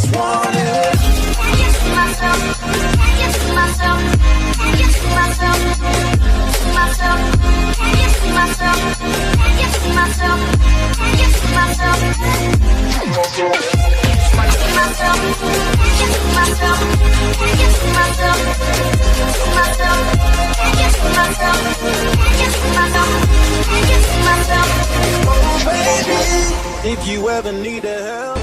just want it. Can you see myself? Can you see myself? Can you see myself? See myself? Can you see myself? Can you see myself? Can you see myself? See myself? Can you see myself? Can you see myself? See myself? Can you see myself? Can you see myself? Can you see myself? Oh baby, if you ever need help.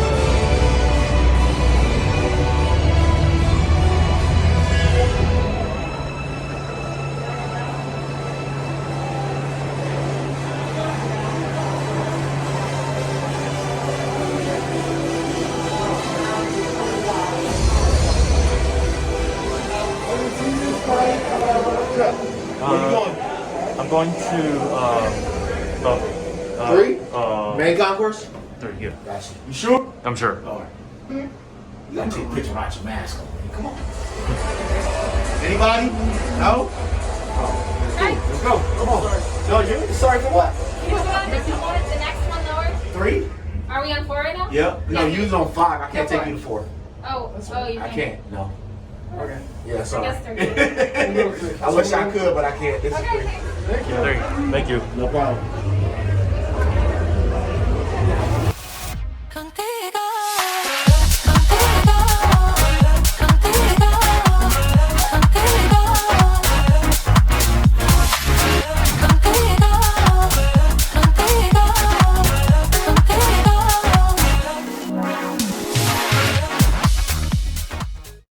Where you going? I'm going to Three? Main concourse? 3, yeah. Gotcha. You sure? I'm sure. Alright. You gotta take a picture without your mask on. Come on. Anybody? No? Oh, let's go. Come on. No, you sorry for what? If you wanted the next one lower. 3? Are we on 4 right now? Yep. No, you was on 5. I can't take you to 4. Oh, you I can't. No. Okay. Yeah, sorry. I guess 3. I wish I could, but I can't. This is 3. Okay. Thank you. No problem.